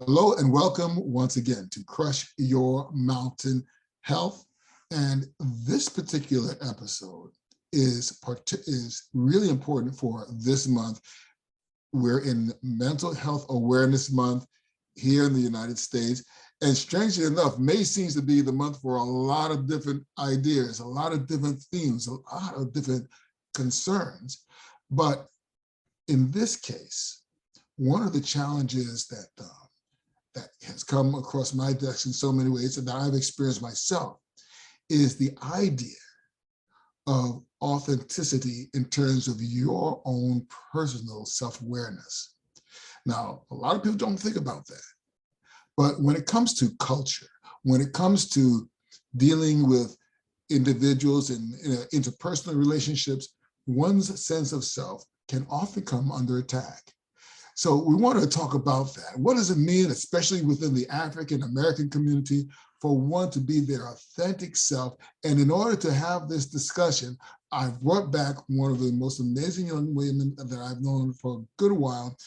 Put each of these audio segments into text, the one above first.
Hello and welcome once again to Crush Your Mountain Health. And this particular episode is really important for this month. We're in Mental Health Awareness Month here in the United States. And strangely enough, May seems to be the month for a lot of different ideas, a lot of different themes, a lot of different concerns. But in this case, one of the challenges that has come across my desk in so many ways and that I've experienced myself is the idea of authenticity in terms of your own personal self-awareness. Now, a lot of people don't think about that, but when it comes to culture, when it comes to dealing with individuals and interpersonal relationships, one's sense of self can often come under attack. So we want to talk about that. What does it mean, especially within the African American community, for one to be their authentic self? And in order to have this discussion, I've brought back one of the most amazing young women that I've known for a good while.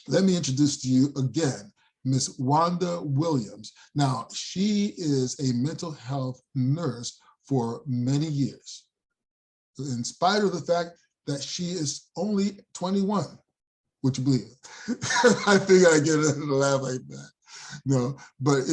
Let me introduce to you again, Miss Wanda Williams. Now, she is a mental health nurse for many years, in spite of the fact that she is only 21. Would you believe it? I think I get a laugh like that. No, but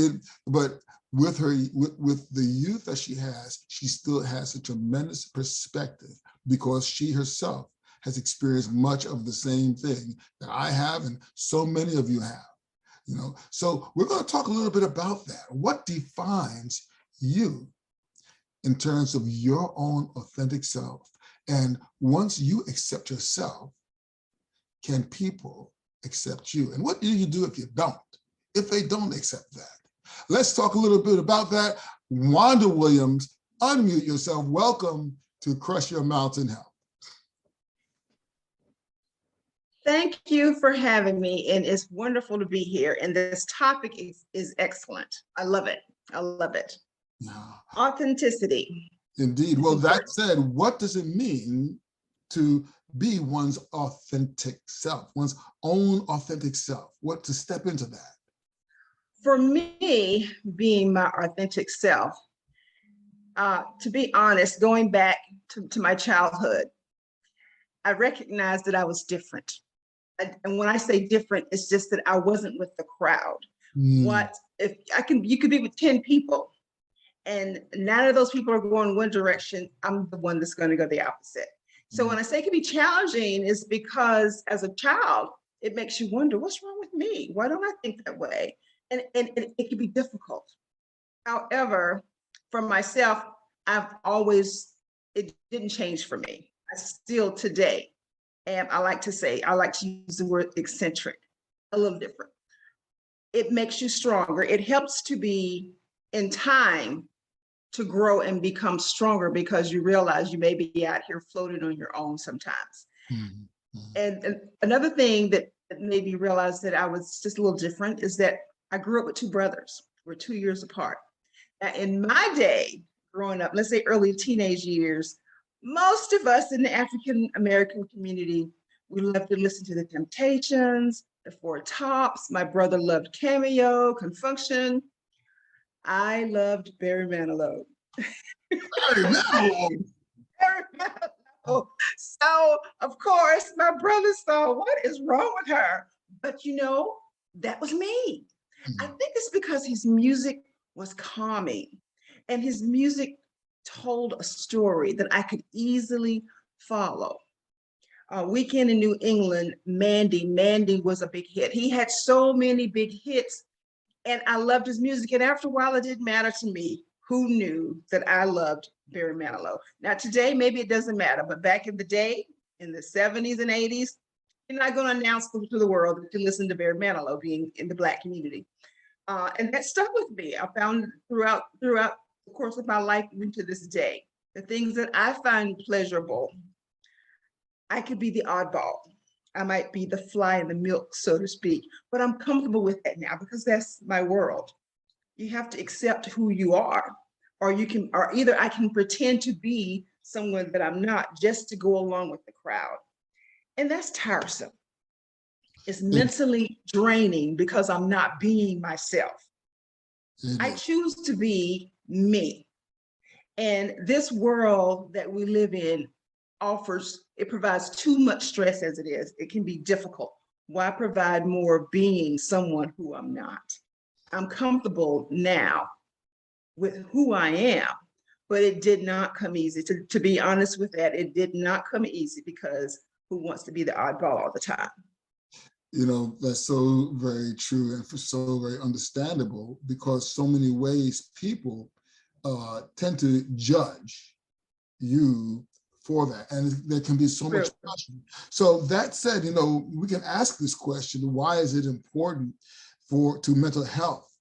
with the youth that she has, she still has a tremendous perspective because she herself has experienced much of the same thing that I have and so many of you have. So we're going to talk a little bit about that. What defines you in terms of your own authentic self? And once you accept yourself, can people accept you? And what do you do if you don't? If they don't accept that? Let's talk a little bit about that. Wanda Williams, unmute yourself. Welcome to Crush Your Mountain Health. Thank you for having me, and it's wonderful to be here. And this topic is excellent. I love it. I love it. Yeah. Authenticity. Indeed. Well, that said, what does it mean to be one's authentic self, one's own authentic self? What to step into that? For me, being my authentic self, to be honest, going back to my childhood, I recognized that I was different. And when I say different, it's just that I wasn't with the crowd. What if you could be with 10 people and 9 of those people are going one direction, I'm the one that's going to go the opposite. So when I say it can be challenging, is because as a child, it makes you wonder, what's wrong with me? Why don't I think that way? And it can be difficult. However, for myself, it didn't change for me. I still today, and I like to use the word eccentric, a little different. It makes you stronger. It helps to be in time to grow and become stronger because you realize you may be out here floating on your own sometimes. Mm-hmm. And another thing that made me realize that I was just a little different is that I grew up with 2 brothers. We're 2 years apart. Now, in my day, growing up, let's say early teenage years, most of us in the African American community, we loved to listen to the Temptations, the Four Tops. My brother loved Cameo, Confunction. I loved Barry Manilow. Barry Manilow. Barry Manilow. So, of course, my brother saw, what is wrong with her? But that was me. I think it's because his music was calming and his music told a story that I could easily follow. Weekend in New England, Mandy was a big hit. He had so many big hits. And I loved his music. And after a while, it didn't matter to me who knew that I loved Barry Manilow. Now, today, maybe it doesn't matter. But back in the day, in the 70s and 80s, you're not going to announce to the world that you listen to Barry Manilow being in the Black community. And that stuck with me. I found throughout the course of my life, even to this day, the things that I find pleasurable, I could be the oddball. I might be the fly in the milk, so to speak, but I'm comfortable with that now because that's my world. You have to accept who you are, or either I can pretend to be someone that I'm not just to go along with the crowd. And that's tiresome. It's It, mentally draining because I'm not being myself. it I is. choose to be me. And this world that we live in it provides too much stress as it is. It can be difficult. Why provide more being someone who I'm not? I'm comfortable now with who I am, but it did not come easy. To be honest with that, it did not come easy because who wants to be the oddball all the time? You know, that's so very true and for so very understandable, because so many ways people tend to judge you for that. And there can be so much True. pressure. So that said, you know, we can ask this question: why is it important to mental health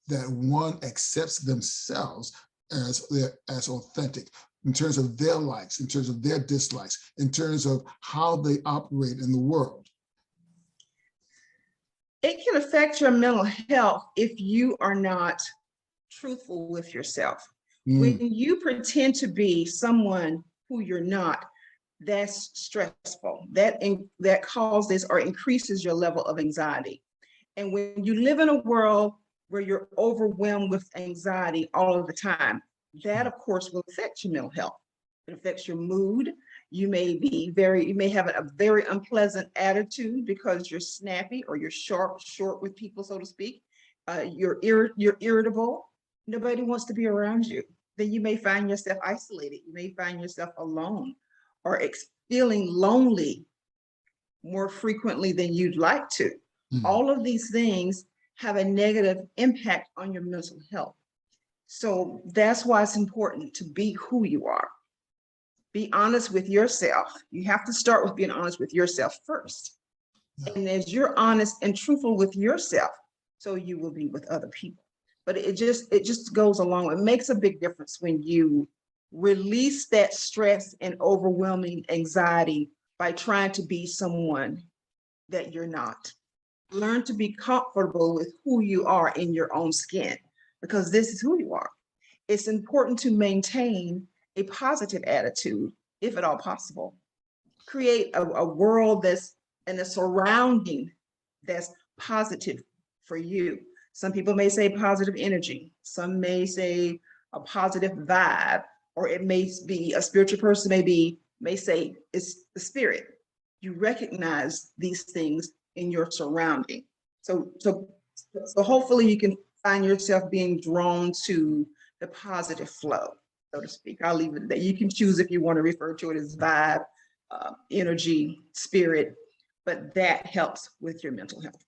that one accepts themselves as authentic in terms of their likes, in terms of their dislikes, in terms of how they operate in the world? It can affect your mental health if you are not truthful with yourself. When Mm, you pretend to be someone who you're not, that's stressful. That causes or increases your level of anxiety. And when you live in a world where you're overwhelmed with anxiety all of the time, that of course will affect your mental health. It affects your mood. You may have a very unpleasant attitude because you're snappy or you're short with people, so to speak. You're irritable. Nobody wants to be around you. Then you may find yourself isolated. You may find yourself alone or feeling lonely more frequently than you'd like to. mm, All of these things have a negative impact on your mental health. So that's why it's important to be who you are. Be honest with yourself. You have to start with being honest with yourself first. yeah. And as you're honest and truthful with yourself, so you will be with other people. But it just goes along. It makes a big difference when you release that stress and overwhelming anxiety by trying to be someone that you're not. Learn to be comfortable with who you are in your own skin, because this is who you are. It's important to maintain a positive attitude, if at all possible. Create a world that's and a surrounding that's positive for you. Some people may say positive energy, some may say a positive vibe, or it may be a spiritual person, may say it's the spirit. You recognize these things in your surrounding. So hopefully you can find yourself being drawn to the positive flow, so to speak. I'll leave it there. You can choose if you want to refer to it as vibe, energy, spirit, but that helps with your mental health.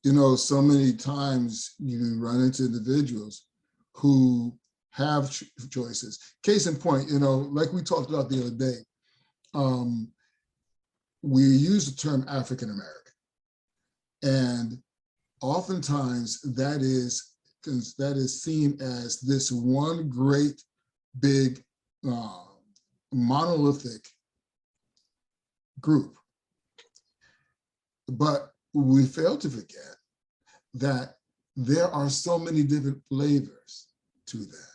You know, so many times you run into individuals who have choices. Case in point, you know, like we talked about the other day, um, we use the term African American, and oftentimes that is seen as this one great big uh, monolithic group. But we fail to forget that there are so many different flavors to that.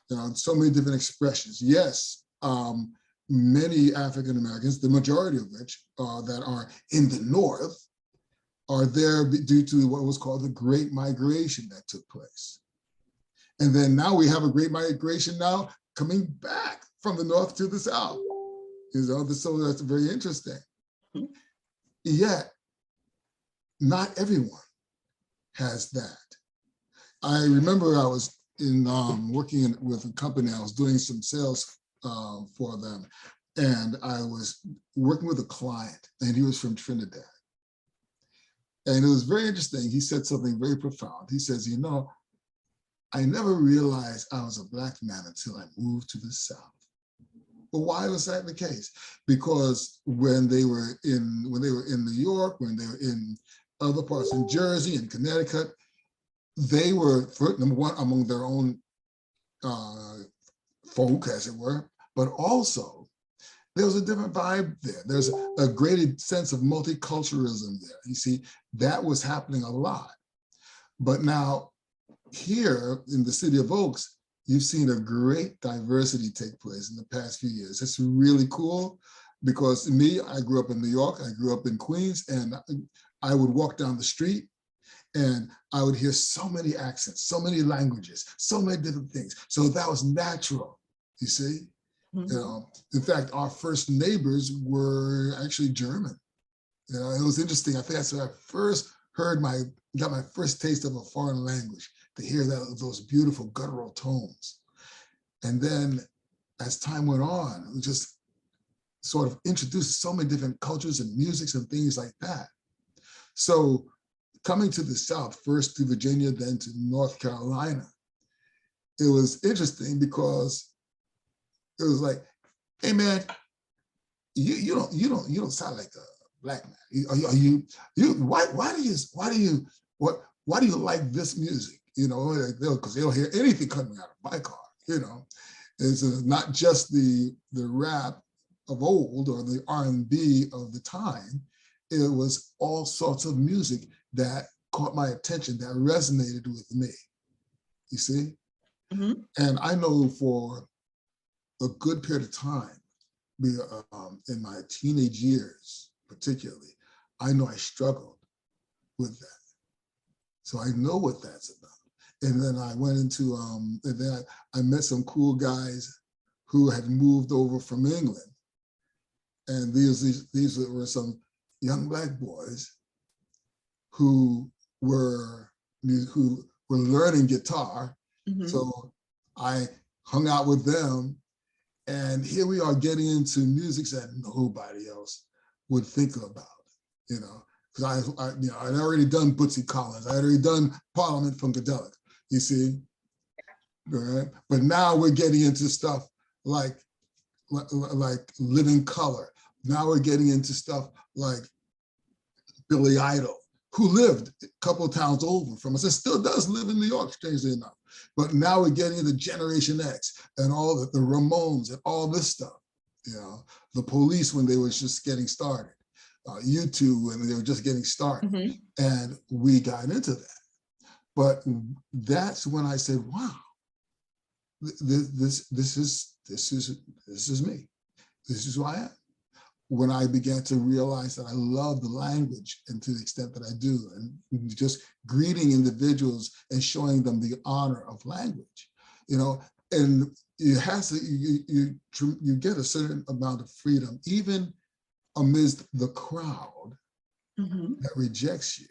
You know, so many different expressions. Yes, many African Americans, the majority of which that are in the North, are there due to what was called the Great Migration that took place. And then now we have a Great Migration now coming back from the North to the South. You know, so that's very interesting. Yet, not everyone has that. I remember I was working with a company. I was doing some sales for them, and I was working with a client, and he was from Trinidad. And it was very interesting. He said something very profound. He says, you know, I never realized I was a Black man until I moved to the South. Well, why was that the case? Because when they were in New York, when they were in other parts in Jersey and Connecticut, they were, number one, among their own folk, as it were, but also there was a different vibe there. There's a greater sense of multiculturalism there. You see, that was happening a lot. But now here in the city of Oaks, you've seen a great diversity take place in the past few years. It's really cool because me, I grew up in New York, I grew up in Queens, and I would walk down the street and I would hear so many accents, so many languages, so many different things. So that was natural, you see? Mhm. You know, in fact, our first neighbors were actually German. You know, it was interesting. I think that's when I first got my first taste of a foreign language, to hear those beautiful guttural tones. And then as time went on, we just sort of introduced so many different cultures and musics and things like that. So coming to the South, first to Virginia, then to North Carolina, it was interesting because it was like, hey man, you don't sound like a black man. Why do you like this music? You know, because they'll hear anything coming out of my car. You know, it's not just the rap of old or the R&B of the time. It was all sorts of music that caught my attention, that resonated with me. You see, Mhm. and I know for a good period of time, in my teenage years, particularly, I know I struggled with that. So I know what that's about. And then I went into, and then I met some cool guys who had moved over from England. And these were some young black boys who were learning guitar. Mhm. So I hung out with them, and here we are getting into music that nobody else would think about, you know, because I'd already done Bootsy Collins, I had already done Parliament Funkadelic, you see, right? But now we're getting into stuff like Living Color. Now we're getting into stuff like Billy Idol, who lived a couple of towns over from us and still does live in New York, strangely enough. But now we're getting into Generation X and all the Ramones and all this stuff. You know, the Police when they were just getting started, U2 when they were just getting started, Mhm. and we got into that. But that's when I said, "Wow, this is me. This is who I am." When I began to realize that I love the language, and to the extent that I do, and just greeting individuals and showing them the honor of language, you know, and it has to, you get a certain amount of freedom, even amidst the crowd Mhm. that rejects you,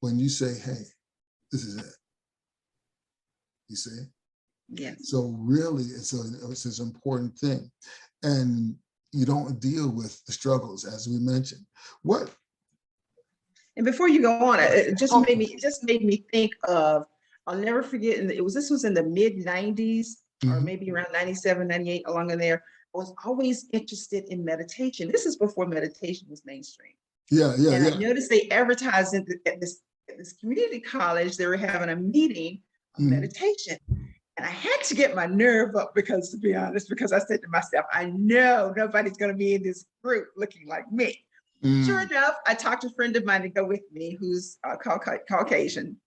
when you say, hey, this is it, you see? Yes. So really, it's an important thing. And you don't deal with the struggles, as we mentioned. What And before you go on, it Oh, just made me think of, I'll never forget, and this was in the mid 90s, or mhm. maybe around 97, 98, along in there. I was always interested in meditation. This is before meditation was mainstream. Yeah, yeah, And I yeah. noticed they advertised at this community college, they were having a meeting of Mhm. meditation. And I had to get my nerve up, because, to be honest, because I said to myself, I know nobody's going to be in this group looking like me. Sure Mm. enough, I talked to a friend of mine to go with me who's Caucasian.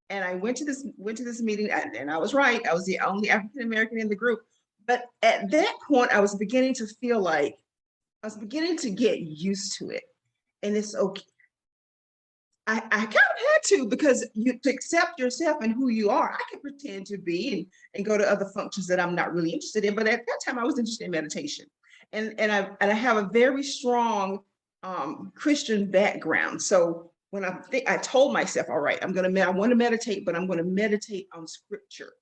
And I went to this meeting, and I was right. I was the only African American in the group. But at that point, I was beginning to feel like I was beginning to get used to it. And it's okay. I kind of had to, because to accept yourself and who you are. I can pretend to be and go to other functions that I'm not really interested in. But at that time, I was interested in meditation, and I have a very strong Christian background. So when I told myself, all right, I want to meditate, but I'm going to meditate on scripture.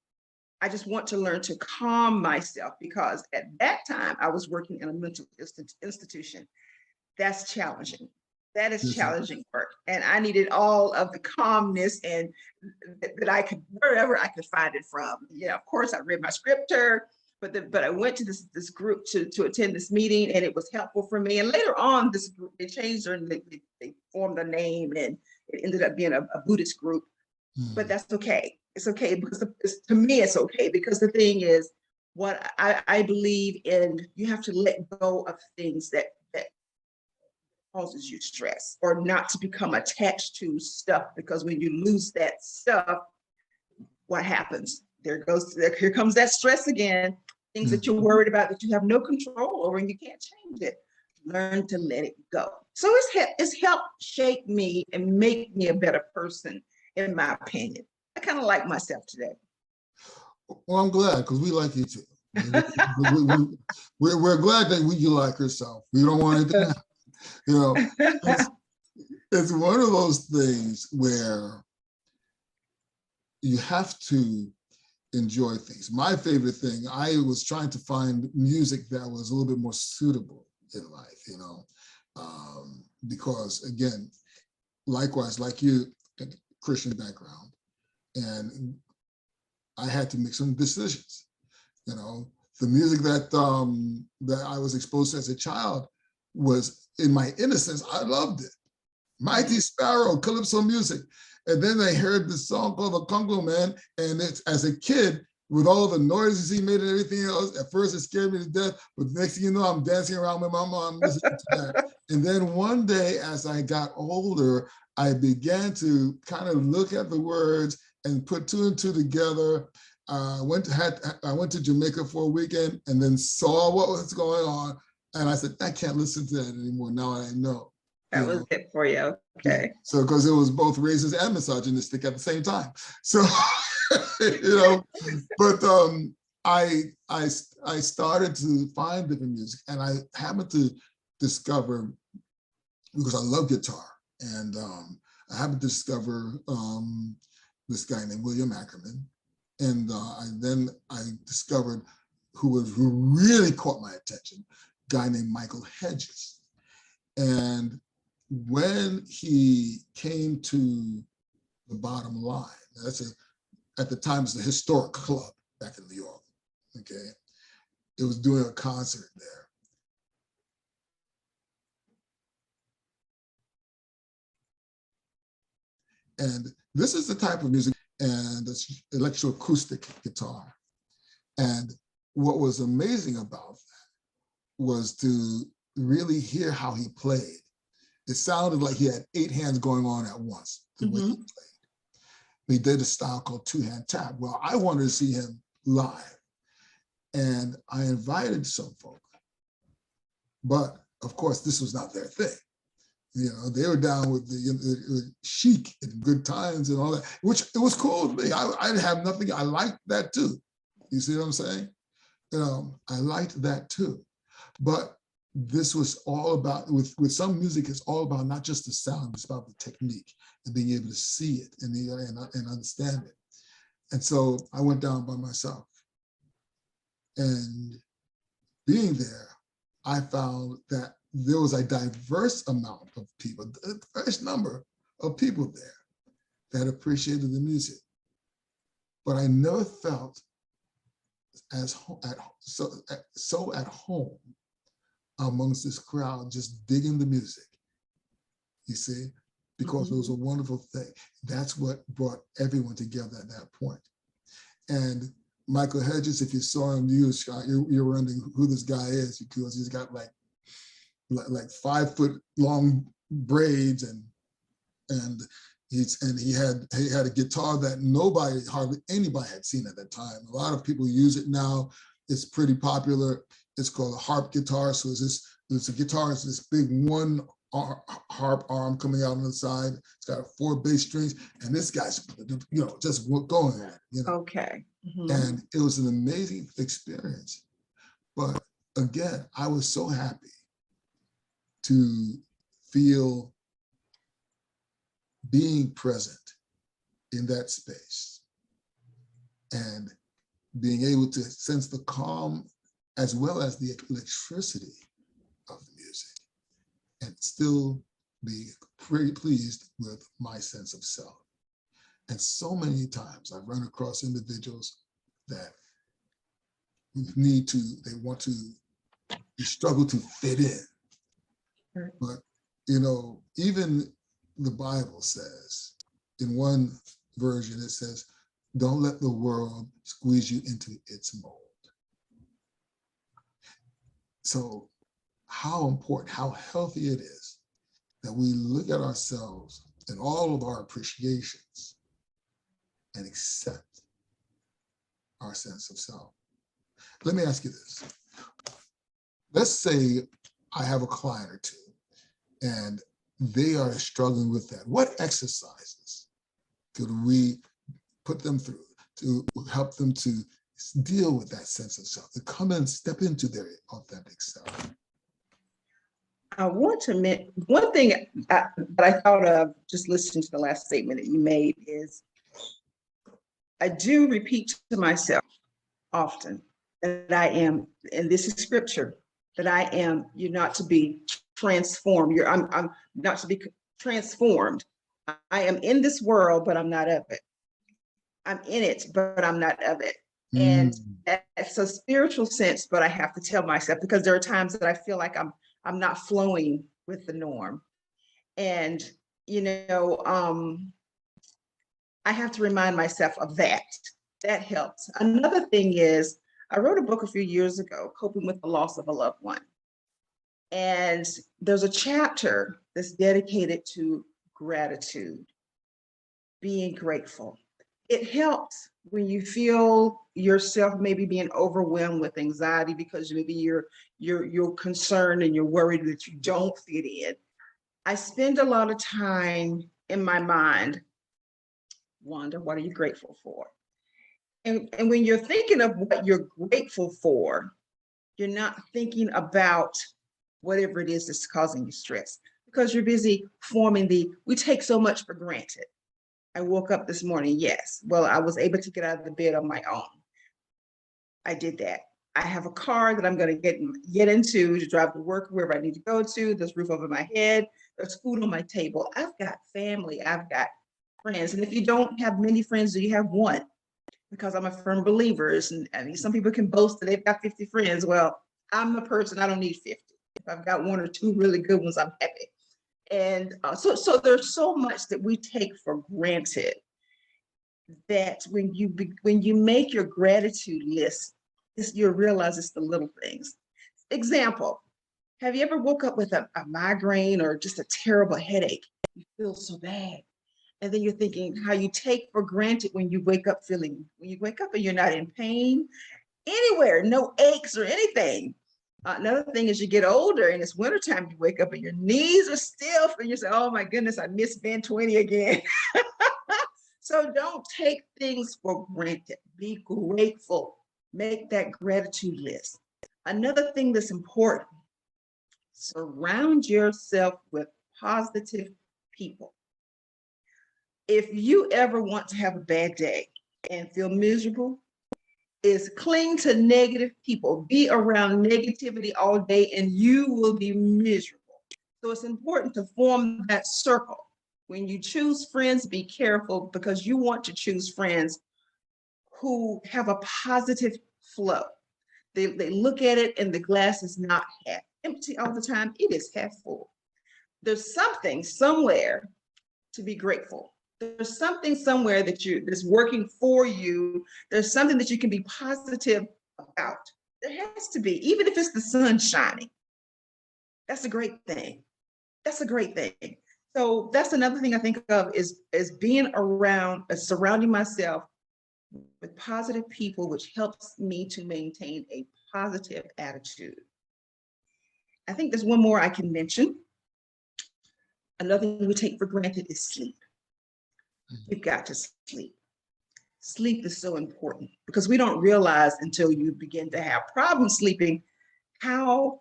I just want to learn to calm myself, because at that time I was working in a mental institution. That's challenging. That is Yes, sir. challenging work. And I needed all of the calmness and that I could, wherever I could find it from. Yeah, of course, I read my scripture, but I went to this group to attend this meeting, and it was helpful for me. And later on, this group, they changed their, they formed a name, and it ended up being a Buddhist group. But Mm. that's okay. It's okay, because to me, it's okay, because the thing is, what I believe in, you have to let go of things that causes you stress, or not to become attached to stuff, because when you lose that stuff, what happens? Here comes that stress again, things that Mm. you're worried about that you have no control over and you can't change it. Learn to let it go. So it's helped shape me and make me a better person, in my opinion. I kind of like myself today. Well, I'm glad because we like you too. We're glad that you like yourself. We don't want anything to happen. You know, it's one of those things where you have to enjoy things. My favorite thing, I was trying to find music that was a little bit more suitable in life, because again, likewise, like you, Christian background, and I had to make some decisions. The music that that I was exposed to as a child was, in my innocence, I loved it. Mighty Sparrow, Calypso music. And then I heard this song called The Congo Man. And it's, as a kid, with all the noises he made and everything else, at first it scared me to death. But the next thing you know, I'm dancing around with my mom listening to that. And then one day, as I got older, I began to kind of look at the words and put two and two together. I went to Jamaica for a weekend and then saw what was going on. And I said, I can't listen to that anymore. Now I know. That was it for you. Okay. Yeah. So, because it was both racist and misogynistic at the same time. So, but I started to find different music, and I happened to discover, because I love guitar, and I happened to discover this guy named William Ackerman, and I discovered who really caught my attention, a guy named Michael Hedges. And when he came to the Bottom Line, at the time, it was a historic club back in New York, okay? It was doing a concert there. And this is the type of music, and it's electroacoustic guitar. And what was amazing about that was to really hear how he played. It sounded like he had 8 hands going on at once, the way he played. He did a style called two-hand tap. Well, I wanted to see him live, and I invited some folk. But of course, this was not their thing. They were down with the chic and good times and all that, which it was cool to me. I didn't have nothing. I liked that too. You see what I'm saying? I liked that too. But this was all about, with some music, it's all about not just the sound, it's about the technique and being able to see it and understand it. And so I went down by myself. And being there, I found that there was a diverse amount of people, a diverse number of people there that appreciated the music. But I never felt so at home amongst this crowd, just digging the music, you see, because it was a wonderful thing. That's what brought everyone together at that point. And Michael Hedges, if you saw him, you're wondering who this guy is, because he's got like 5 foot long braids, and he had a guitar that hardly anybody had seen at that time. A lot of people use it now. It's pretty popular. It's called a harp guitar. So it's a guitar. It's this big one harp arm coming out on the side. It's got 4 bass strings, and this guy's just going at it. Okay. And it was an amazing experience. But again, I was so happy to feel being present in that space and being able to sense the calm as well as the electricity of the music, and still be pretty pleased with my sense of self. And so many times I've run across individuals that they struggle to fit in. But, even the Bible says, in one version, it says, don't let the world squeeze you into its mold. So how important, how healthy it is that we look at ourselves and all of our appreciations and accept our sense of self. Let me ask you this. Let's say I have a client or two and they are struggling with that. What exercises could we put them through to help them to deal with that sense of self, to come and step into their authentic self? I want to admit one thing that I thought of just listening to the last statement that you made is I do repeat to myself often that I am, and this is scripture, that I am, you're not to be transformed. I'm not to be transformed. I am in this world, but I'm not of it. I'm in it, but I'm not of it. And that's a spiritual sense, but I have to tell myself, because there are times that I feel like I'm not flowing with the norm. And, you know, I have to remind myself of that. That helps. Another thing is, I wrote a book a few years ago, Coping with the Loss of a Loved One. And there's a chapter that's dedicated to gratitude, being grateful. It helps when you feel yourself maybe being overwhelmed with anxiety because maybe you're concerned and you're worried that you don't fit in. I spend a lot of time in my mind, Wanda, what are you grateful for? And when you're thinking of what you're grateful for, you're not thinking about whatever it is that's causing you stress, because you're busy forming we take so much for granted. I woke up this morning, yes. Well, I was able to get out of the bed on my own. I did that. I have a car that I'm going to get into to drive to work, wherever I need to go to. There's roof over my head. There's food on my table. I've got family. I've got friends. And if you don't have many friends, do you have one? Because I'm a firm believer. And I mean, some people can boast that they've got 50 friends. Well, I'm a person, I don't need 50. If I've got one or two really good ones, I'm happy. And so there's so much that we take for granted, that when you make your gratitude list, you'll realize it's the little things. Example, have you ever woke up with a migraine or just a terrible headache? You feel so bad. And then you're thinking how you take for granted when you wake up and you're not in pain anywhere, no aches or anything. Another thing is you get older and it's wintertime, you wake up and your knees are stiff and you say, oh my goodness, I missed band 20 again. So don't take things for granted. Be grateful. Make that gratitude list. Another thing that's important, surround yourself with positive people. If you ever want to have a bad day and feel miserable, is cling to negative people. Be around negativity all day and you will be miserable. So it's important to form that circle. When you choose friends, be careful, because you want to choose friends who have a positive flow. They look at it and the glass is not half empty all the time. It is half full. There's something somewhere to be grateful. There's something somewhere that's working for you. There's something that you can be positive about. There has to be, even if it's the sun shining. That's a great thing. That's a great thing. So that's another thing I think of is being around, surrounding myself with positive people, which helps me to maintain a positive attitude. I think there's one more I can mention. Another thing we take for granted is sleep. You've got to sleep. Sleep is so important, because we don't realize until you begin to have problems sleeping how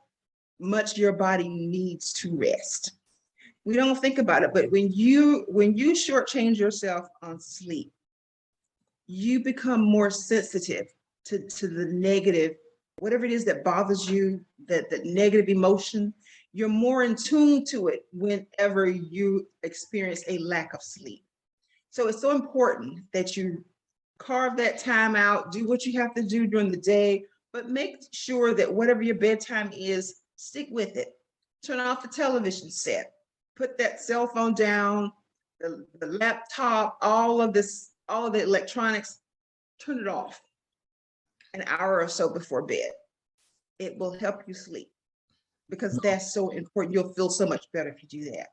much your body needs to rest. We don't think about it, but when you shortchange yourself on sleep, you become more sensitive to the negative, whatever it is that bothers you, that negative emotion. You're more in tune to it whenever you experience a lack of sleep. So it's so important that you carve that time out, do what you have to do during the day, but make sure that whatever your bedtime is, stick with it. Turn off the television set, put that cell phone down, the laptop, all of the electronics, turn it off an hour or so before bed. It will help you sleep, because that's so important. You'll feel so much better if you do that.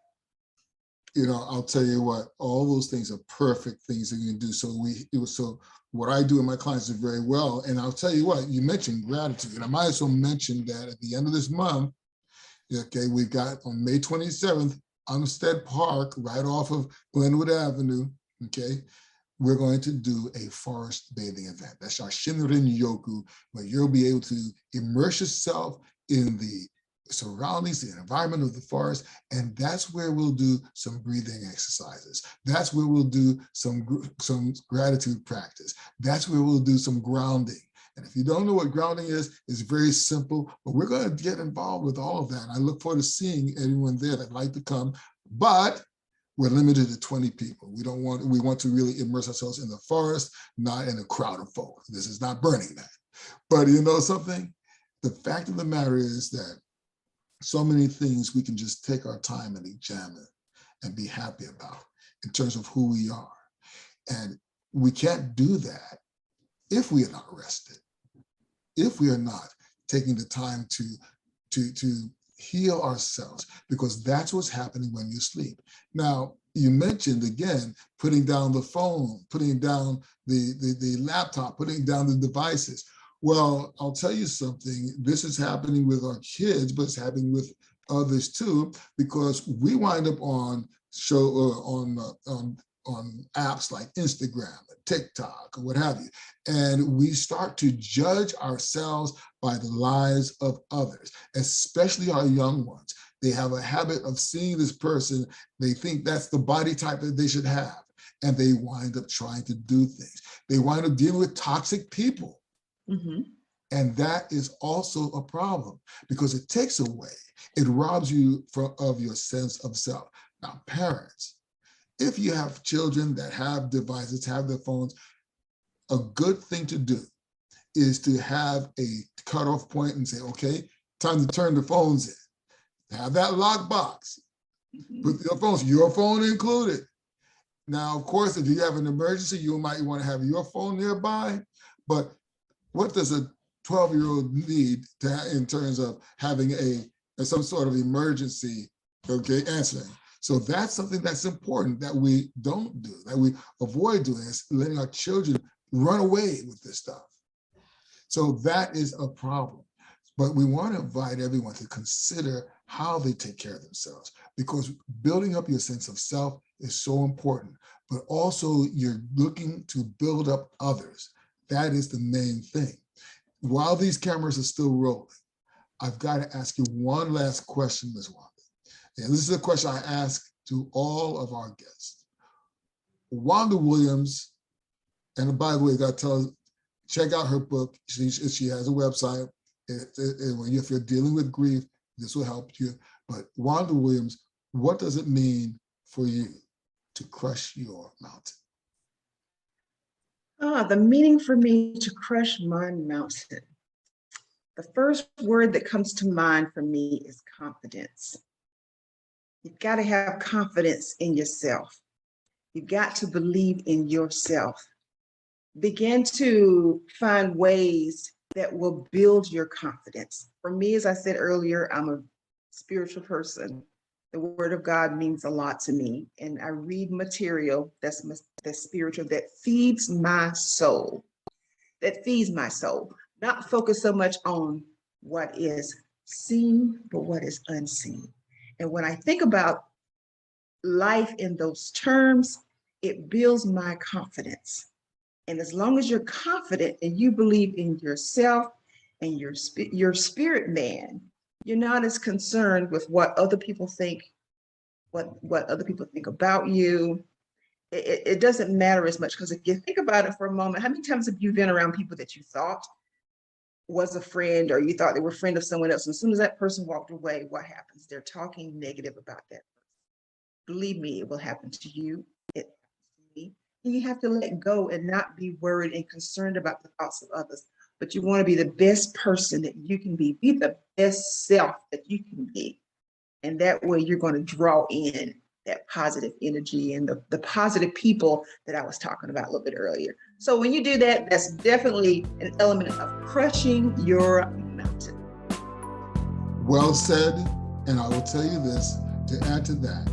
You know, I'll tell you what, all those things are perfect things that you can do. So what I do in my clients is very well. And I'll tell you what, you mentioned gratitude. And I might as well mention that at the end of this month, Okay, we've got on May 27th, Umstead Park, right off of Glenwood Avenue. Okay, we're going to do a forest bathing event. That's our Shinrin Yoku, where you'll be able to immerse yourself in the surroundings, the environment of the forest, and that's where we'll do some breathing exercises. That's where we'll do some gratitude practice. That's where we'll do some grounding. And if you don't know what grounding is, it's very simple, but we're going to get involved with all of that. And I look forward to seeing anyone there that'd like to come, but we're limited to 20 people. We want to really immerse ourselves in the forest, not in a crowd of folk. This is not Burning Man. But you know something? The fact of the matter is that so many things we can just take our time and examine and be happy about in terms of who we are. And we can't do that if we are not rested, if we are not taking the time to heal ourselves, because that's what's happening when you sleep. Now, you mentioned again, putting down the phone, putting down the laptop, putting down the devices. Well, I'll tell you something, this is happening with our kids, but it's happening with others too, because we wind up on apps like Instagram, TikTok, or what have you. And we start to judge ourselves by the lives of others, especially our young ones. They have a habit of seeing this person, they think that's the body type that they should have, and they wind up trying to do things. They wind up dealing with toxic people. Mm-hmm. And that is also a problem because it takes away, it robs you of your sense of self. Now, parents, if you have children that have devices, have their phones, a good thing to do is to have a cutoff point and say, okay, time to turn the phones in. Have that lock box. Put your phone included. Now, of course, if you have an emergency, you might want to have your phone nearby, but what does a 12-year-old need in terms of having some sort of emergency, answering? So that's something that's important that we don't do, that we avoid doing, is letting our children run away with this stuff. So that is a problem. But we want to invite everyone to consider how they take care of themselves, because building up your sense of self is so important, but also you're looking to build up others. That is the main thing. While these cameras are still rolling, I've got to ask you one last question, Ms. Wanda. And this is a question I ask to all of our guests. Wanda Williams, and by the way, I got to tell, check out her book. She has a website. If you're dealing with grief, this will help you. But Wanda Williams, what does it mean for you to crush your mountain? The meaning for me to crush my mountain. The first word that comes to mind for me is confidence. You've got to have confidence in yourself. You've got to believe in yourself. Begin to find ways that will build your confidence. For me, as I said earlier, I'm a spiritual person. The word of God means a lot to me. And I read material that's spiritual, that feeds my soul. That feeds my soul. Not focus so much on what is seen, but what is unseen. And when I think about life in those terms, it builds my confidence. And as long as you're confident and you believe in yourself and your spirit man, you're not as concerned with what other people think, what other people think about you. It doesn't matter as much, because if you think about it for a moment, how many times have you been around people that you thought was a friend, or you thought they were a friend of someone else, and as soon as that person walked away, what happens? They're talking negative about that person. Believe me, it will happen to you. It happens to me. And you have to let go and not be worried and concerned about the thoughts of others. But you want to be the best person that you can be. Be the best self that you can be. And that way you're going to draw in that positive energy and the positive people that I was talking about a little bit earlier. So when you do that, that's definitely an element of crushing your mountain. Well said. And I will tell you this, to add to that,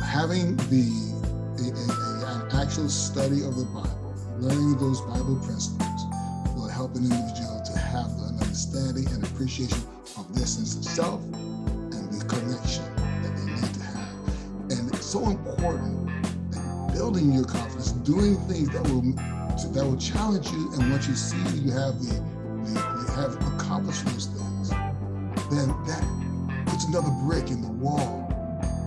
having an actual study of the Bible, learning those Bible principles will help an individual to have an understanding and appreciation of their sense of self and the connection that they need to have. And it's so important that building your confidence, doing things that will challenge you, and once you see you have accomplished those things, then that puts another brick in the wall,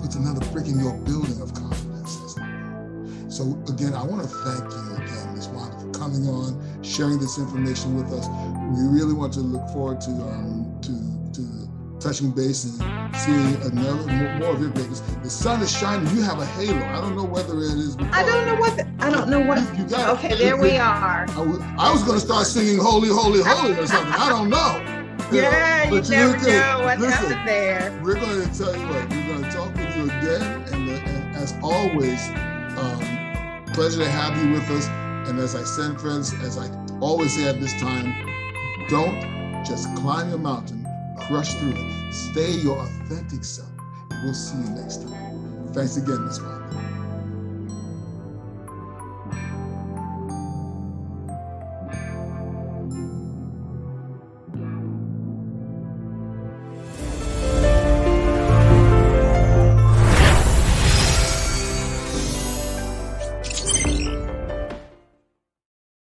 puts another brick in your building of confidence. So again, I want to thank you again, Ms. Wanda, for coming on, sharing this information with us. We really want to look forward to touching base and seeing more of your greatness. The sun is shining. You have a halo. I don't know whether it is. I don't know what. You got okay, there we are. I was going to start singing "Holy, Holy, Holy" or something. I don't know. Yeah, you never know what happened there. We're going to tell you what. We're going to talk with you again, and as always, pleasure to have you with us. And as I said, friends, as I always say at this time, don't just climb your mountain, crush through it. Stay your authentic self. We'll see you next time. Thanks again, Ms. Wanda.